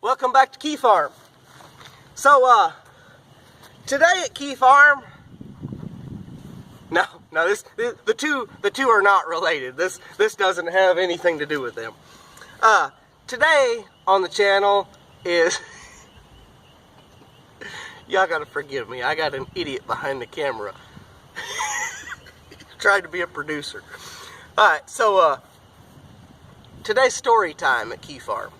Welcome back to Keyfarm. So, today at Keyfarm, the two are not related. This doesn't have anything to do with them. Today on the channel is, y'all gotta forgive me, I got an idiot behind the camera. Tried to be a producer. Alright, so, today's story time at Keyfarm.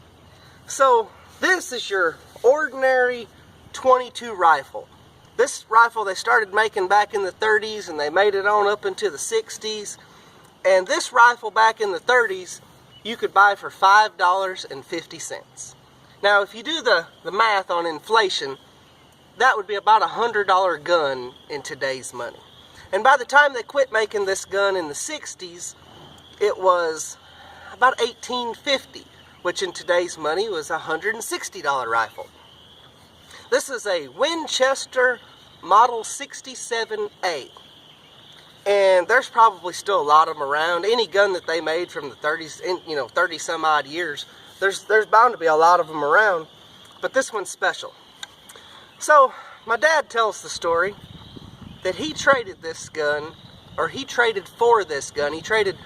So, this is your ordinary 22 rifle. This rifle they started making back in the 30s and they made it on up into the 60s. And this rifle back in the 30s you could buy for $5.50. Now if you do the math on inflation, that would be about a $100 gun in today's money. And by the time they quit making this gun in the 60s, it was about $18.50. Which in today's money was a $160 rifle. This is a Winchester Model 67A. And there's probably still a lot of them around. Any gun that they made from the 30s, 30 some odd years, there's bound to be a lot of them around. But this one's special. So, my dad tells the story that he traded this gun, or he traded for this gun. He traded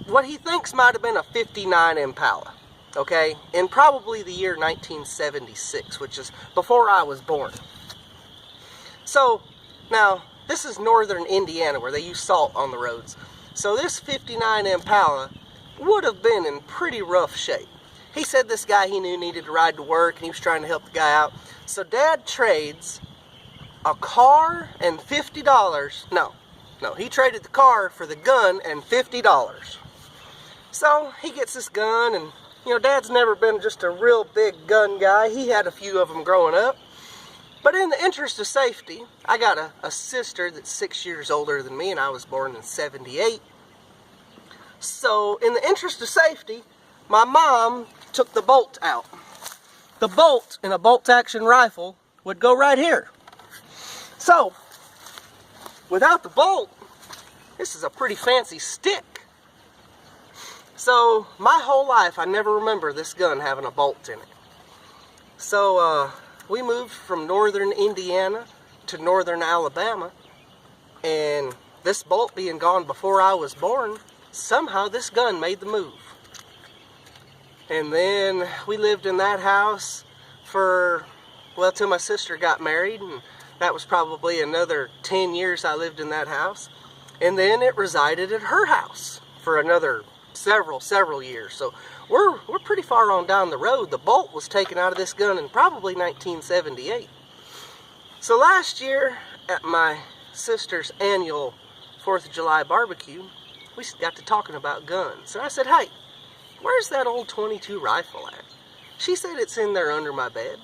what he thinks might have been a 59 Impala. Okay, in probably the year 1976, which is before I was born. So, now, this is northern Indiana where they use salt on the roads. So this 59 Impala would have been in pretty rough shape. He said this guy he knew needed to ride to work and he was trying to help the guy out. So Dad trades a car and $50. No, he traded the car for the gun and $50. So he gets this gun, and Dad's never been just a real big gun guy. He had a few of them growing up. But in the interest of safety, I got a sister that's 6 years older than me, and I was born in '78. So in the interest of safety, my mom took the bolt out. The bolt in a bolt-action rifle would go right here. So, without the bolt, this is a pretty fancy stick. So, my whole life, I never remember this gun having a bolt in it. So, we moved from northern Indiana to northern Alabama, and this bolt being gone before I was born, somehow this gun made the move. And then we lived in that house for, well, till my sister got married, and that was probably another 10 years I lived in that house. And then it resided at her house for another several years. So we're pretty far on down the road. The bolt was taken out of this gun in probably 1978. So last year at my sister's annual 4th of July barbecue, we got to talking about guns. So I said, hey, where's that old 22 rifle at? She said, it's in there under my bed.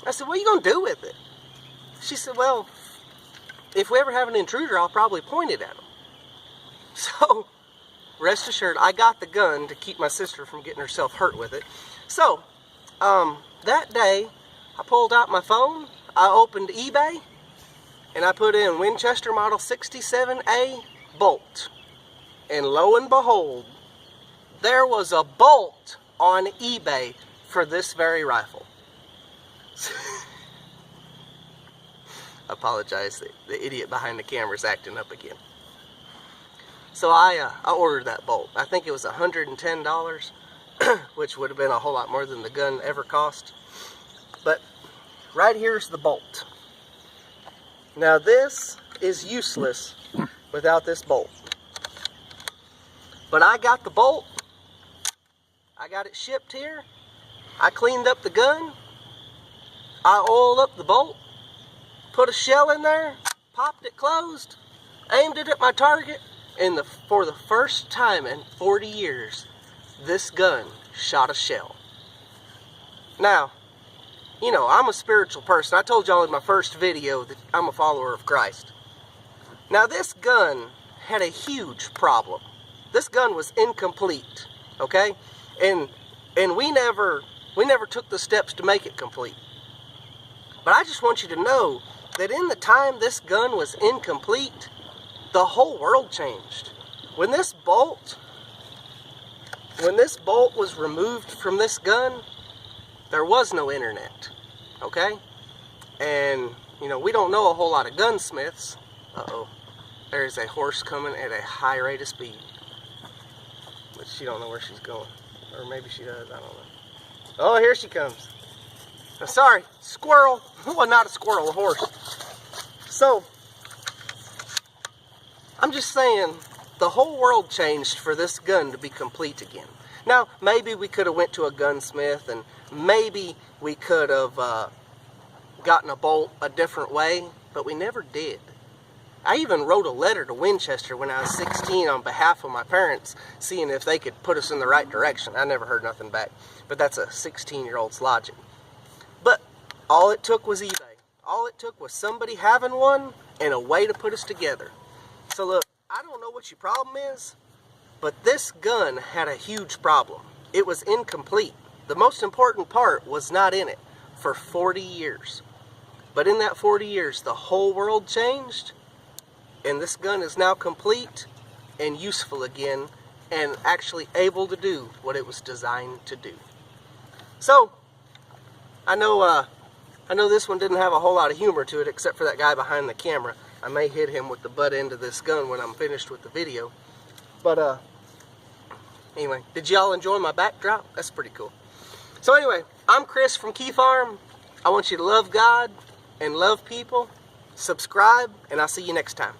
I said, what are you going to do with it? She said, well, if we ever have an intruder, I'll probably point it at them. So rest assured, I got the gun to keep my sister from getting herself hurt with it. So, that day, I pulled out my phone, I opened eBay, and I put in Winchester Model 67A bolt. And lo and behold, there was a bolt on eBay for this very rifle. I apologize, the idiot behind the camera is acting up again. So I ordered that bolt. I think it was $110, which would have been a whole lot more than the gun ever cost. But right here's the bolt. Now this is useless without this bolt. But I got the bolt. I got it shipped here. I cleaned up the gun. I oiled up the bolt. Put a shell in there. Popped it closed. Aimed it at my target. And for the first time in 40 years, this gun shot a shell. Now, I'm a spiritual person. I told y'all in my first video that I'm a follower of Christ. Now, this gun had a huge problem. This gun was incomplete, okay? And we never took the steps to make it complete. But I just want you to know that in the time this gun was incomplete, the whole world changed. When this bolt was removed from this gun, there was no internet, okay? And, you know, we don't know a whole lot of gunsmiths. Uh-oh. There's a horse coming at a high rate of speed. But she don't know where she's going. Or maybe she does, I don't know. Oh, here she comes. Sorry, squirrel. Well, not a squirrel, a horse. So, I'm just saying, the whole world changed for this gun to be complete again. Now, maybe we could have went to a gunsmith, and maybe we could have gotten a bolt a different way, but we never did. I even wrote a letter to Winchester when I was 16 on behalf of my parents, seeing if they could put us in the right direction. I never heard nothing back, but that's a 16-year-old's logic. But all it took was eBay. All it took was somebody having one and a way to put us together. So look, I don't know what your problem is, but this gun had a huge problem. It was incomplete. The most important part was not in it for 40 years. But in that 40 years, the whole world changed, and this gun is now complete and useful again, and actually able to do what it was designed to do. So, I know this one didn't have a whole lot of humor to it, except for that guy behind the camera. I may hit him with the butt end of this gun when I'm finished with the video. But, anyway, did y'all enjoy my backdrop? That's pretty cool. So anyway, I'm Chris from Keyfarm. I want you to love God and love people. Subscribe, and I'll see you next time.